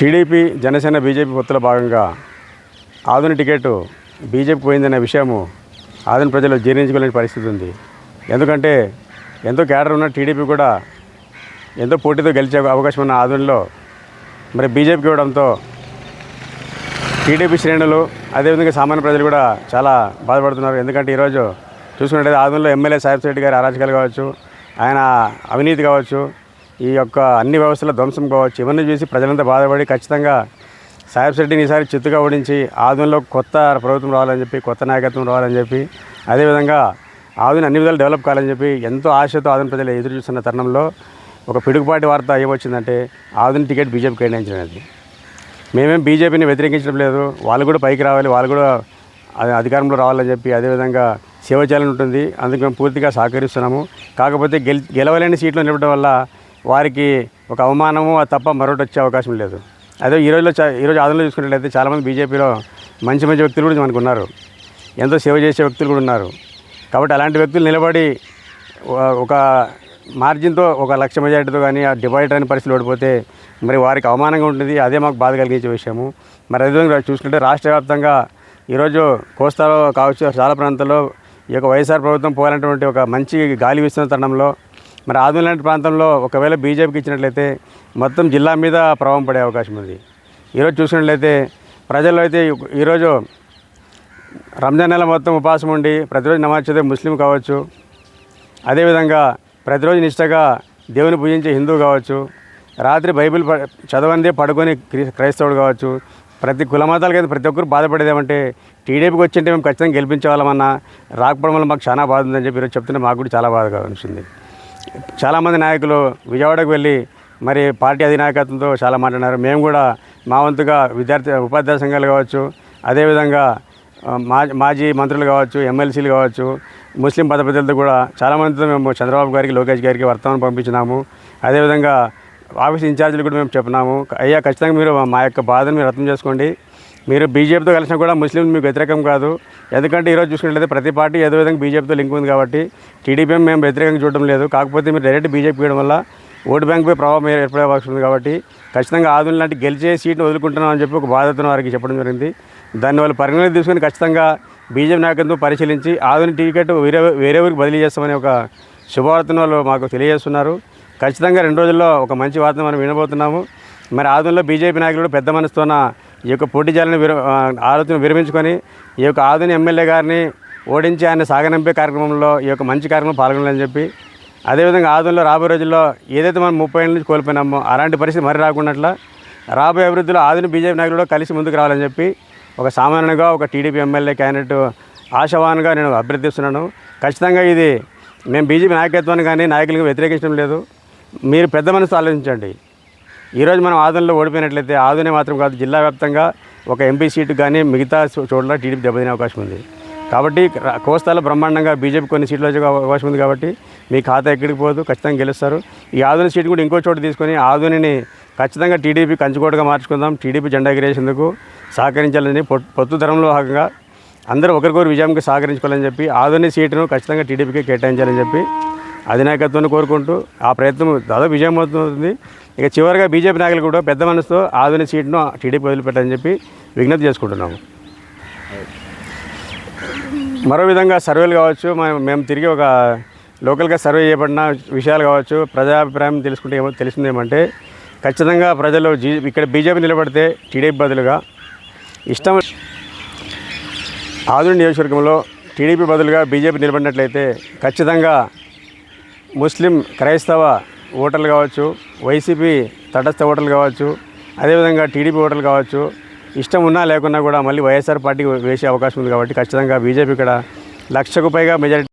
TDP Janasena BJP పొత్తుల భాగంగా Adoni ticket BJP పోయిందనే విషయము ఆదోని ప్రజలు జీర్ణించుకోలేని పరిస్థితి ఉంది. ఎందుకంటే ఎంతో క్యాడర్ ఉన్న టీడీపీ కూడా ఎంతో పోటీతో గెలిచే అవకాశం ఉన్న ఆదోనిలో మరి బీజేపీకి ఇవ్వడంతో టీడీపీ శ్రేణులు అదేవిధంగా సామాన్య ప్రజలు కూడా చాలా బాధపడుతున్నారు. ఎందుకంటే ఈరోజు చూసుకున్నట్లయితే ఆదోనిలో ఎమ్మెల్యే సాయిబ్ రెడ్డి గారి అరాచకాలు కావచ్చు, ఆయన అవినీతి కావచ్చు, ఈ యొక్క అన్ని వ్యవస్థల ధ్వంసం కావచ్చు, ఇవన్నీ చూసి ప్రజలంతా బాధపడి ఖచ్చితంగా సాయిబ్ రెడ్డిని ఈసారి చిత్తుగా ఓడించి ఆదోనిలో కొత్త ప్రభుత్వం రావాలని చెప్పి, కొత్త నాయకత్వం రావాలని చెప్పి, అదేవిధంగా ఆదోని అన్ని విధాలు డెవలప్ కావాలని చెప్పి ఎంతో ఆశతో ఆదోని ప్రజలు ఎదురు చూస్తున్న తరుణంలో ఒక పిడుగుపాటి వార్త ఏమొచ్చిందంటే ఆదోని టికెట్ బీజేపీకి కేటాయించినది. మేమేం బీజేపీని వ్యతిరేకించడం లేదు, వాళ్ళు కూడా పైకి రావాలి, వాళ్ళు కూడా అధికారంలో రావాలని చెప్పి, అదేవిధంగా సేవ చేయాలని ఉంటుంది. అందుకు మేము పూర్తిగా సహకరిస్తున్నాము. కాకపోతే గెలవలేని సీట్లు నిలబడడం వల్ల వారికి ఒక అవమానము తప్ప మరొకటి వచ్చే అవకాశం లేదు. అదే ఈరోజు ఆదోనిలో చూసుకున్నట్లయితే చాలామంది బీజేపీలో మంచి వ్యక్తులు కూడా మనకు ఉన్నారు, ఎంతో సేవ చేసే వ్యక్తులు కూడా ఉన్నారు. కాబట్టి అలాంటి వ్యక్తులు నిలబడి ఒక మార్జిన్తో 1,00,000 మెజార్టీతో కానీ ఆ డివైడ్ అనే పరిస్థితులు ఓడిపోతే మరి వారికి అవమానంగా ఉంటుంది. అదే మాకు బాధ కలిగించే విషయము. మరి అదేవిధంగా చూసుకుంటే రాష్ట్ర వ్యాప్తంగా ఈరోజు కోస్తాలో కావచ్చు, చాలా ప్రాంతాల్లో ఈ యొక్క వైఎస్ఆర్ ప్రభుత్వం పోవాలన్నటువంటి ఒక మంచి గాలి వీస్తున్న తరుణంలో మరి ఆదోని లాంటి ప్రాంతంలో ఒకవేళ బీజేపీకి ఇచ్చినట్లయితే మొత్తం జిల్లా మీద ప్రభావం పడే అవకాశం ఉంది. ఈరోజు చూసినట్లయితే ప్రజల్లో అయితే ఈరోజు రంజాన్ నెల మొత్తం ఉపవాసం ఉండి ప్రతిరోజు నమాజ్ చదివే ముస్లిం కావచ్చు, అదేవిధంగా ప్రతిరోజు నిష్టగా దేవుని పూజించే హిందూ కావచ్చు, రాత్రి బైబిల్ చదవందే పడుకొని క్రైస్తవుడు కావచ్చు, ప్రతి కుల మతాలకైతే ప్రతి ఒక్కరు బాధపడేదేమంటే టీడీపీకి వచ్చింటే మేము ఖచ్చితంగా గెలిపించే వాళ్ళమన్నా రాకపోవడం వల్ల మాకు చాలా బాధ ఉందని చెప్పి ఈరోజు చెప్తుంటే మాకు కూడా చాలా బాధగా అనిపిస్తుంది. చాలామంది నాయకులు విజయవాడకు వెళ్ళి మరి పార్టీ అధినాయకత్వంతో చాలా మాట్లాడినారు. మేము కూడా మా వంతుగా ఉపాధ్యాయ సంఘాలు కావచ్చు, అదేవిధంగా మాజీ మంత్రులు కావచ్చు, ఎమ్మెల్సీలు కావచ్చు, ముస్లిం పదపతులతో కూడా చాలామందితో మేము చంద్రబాబు గారికి, లోకేష్ గారికి వర్తమానం పంపించినాము. అదేవిధంగా ఆఫీస్ ఇన్ఛార్జీలు కూడా మేము చెప్పినాము, అయ్యా ఖచ్చితంగా మీరు మా యొక్క బాధను మీరు అర్థం చేసుకోండి, మీరు బీజేపీతో కలిసినా కూడా ముస్లింలు మీకు వ్యతిరేకం కాదు. ఎందుకంటే ఈరోజు చూసుకున్నట్లయితే ప్రతి పార్టీ ఏదో విధంగా బీజేపీతో లింక్ ఉంది కాబట్టి టీడీపీ మేము వ్యతిరేకంగా చూడడం లేదు. కాకపోతే మీరు డైరెక్ట్ బీజేపీ వేయడం వల్ల ఓటు బ్యాంక్పై ప్రభావం ఏర్పడే అవకాశం ఉంది. కాబట్టి ఖచ్చితంగా ఆదోని లాంటి గెలిచే సీట్ను వదులుకుంటున్నాం అని చెప్పి ఒక బాధ్యతను వారికి చెప్పడం జరిగింది. దాన్ని వాళ్ళు పరిగణన తీసుకొని ఖచ్చితంగా బీజేపీ నాయకత్వం పరిశీలించి ఆదోని టికెట్ వేరే ఊరికి బదిలీ చేస్తామని ఒక శుభవార్తను వాళ్ళు మాకు తెలియజేస్తున్నారు. ఖచ్చితంగా 2 రోజుల్లో ఒక మంచి వార్తను మనం వినబోతున్నాము. మరి ఆదోనిలో బీజేపీ నాయకులు పెద్ద మనసుతోన ఈ యొక్క పోటీ చేయాలని ఆలోచన విరమించుకొని ఈ యొక్క ఆదోని ఎమ్మెల్యే గారిని ఓడించి ఆయన సాగనంపే కార్యక్రమంలో ఈ యొక్క మంచి కార్యక్రమం పాల్గొనాలని చెప్పి, అదేవిధంగా ఆదోనిలో రాబోయే రోజుల్లో ఏదైతే మనం 30 ఏళ్ళ నుంచి కోల్పోయినామో అలాంటి పరిస్థితి మరి రాకున్నట్ల రాబోయే అభివృద్ధిలో ఆదోని బీజేపీ నాయకులు కలిసి ముందుకు రావాలని చెప్పి ఒక సామాన్యంగా ఒక టీడీపీ ఎమ్మెల్యే క్యాండిడేట్ ఆశావాన్గా నేను అభ్యర్థిస్తున్నాను. ఖచ్చితంగా ఇది మేము బీజేపీ నాయకత్వాన్ని కానీ నాయకులకు వ్యతిరేకించడం లేదు. మీరు పెద్ద మనసు ఆలోచించండి. ఈరోజు మనం ఆదోనిలో ఓడిపోయినట్లయితే ఆదోని మాత్రం కాదు, జిల్లా వ్యాప్తంగా ఒక ఎంపీ సీటు కానీ మిగతా చోట్ల టీడీపీ దెబ్బతినే అవకాశం ఉంది. కాబట్టి కోస్తాలో బ్రహ్మాండంగా బీజేపీ కొన్ని సీట్లు వచ్చే అవకాశం ఉంది. కాబట్టి మీ ఖాతా ఎక్కడికి పోదు, ఖచ్చితంగా గెలుస్తారు. ఈ ఆదోని సీటు కూడా ఇంకో చోటు తీసుకొని ఆదోనిని ఖచ్చితంగా టీడీపీ కంచుకోటగా మార్చుకుందాం. టీడీపీ జెండా ఎగిరేసేందుకు సహకరించాలని పొత్తు ధరంలో భాగంగా అందరూ ఒకరికొకరు విజయంకి సహకరించుకోవాలని చెప్పి ఆదోని సీటును ఖచ్చితంగా టీడీపీకి కేటాయించాలని చెప్పి అధినాయకత్వాన్ని కోరుకుంటూ ఆ ప్రయత్నం దాదాపు విజయం అవుతుంది. ఇక చివరిగా బీజేపీ నాయకులు కూడా పెద్ద మనసుతో ఆదోని సీటును టీడీపీ వదిలిపెట్టాలని చెప్పి విజ్ఞప్తి చేసుకుంటున్నాము. మరో విధంగా సర్వేలు కావచ్చు, మేము తిరిగి ఒక లోకల్గా సర్వే చేయబడిన విషయాలు కావచ్చు, ప్రజాభిప్రాయం తెలిసింది ఏమంటే ఖచ్చితంగా ప్రజలు ఇక్కడ బీజేపీ నిలబడితే టీడీపీ బదులుగా ఆదోని నియోజకవర్గంలో టీడీపీ బదులుగా బీజేపీ నిలబడినట్లయితే ఖచ్చితంగా ముస్లిం క్రైస్తవ ఓటర్లు కావచ్చు, వైసీపీ తటస్థ ఓటర్లు కావచ్చు, అదేవిధంగా టీడీపీ ఓటర్లు కావచ్చు, ఇష్టం ఉన్నా లేకున్నా కూడా మళ్ళీ వైఎస్ఆర్ పార్టీకి వేసే అవకాశం ఉంది. కాబట్టి ఖచ్చితంగా బీజేపీ ఇక్కడ 1,00,000కు పైగా మెజారిటీ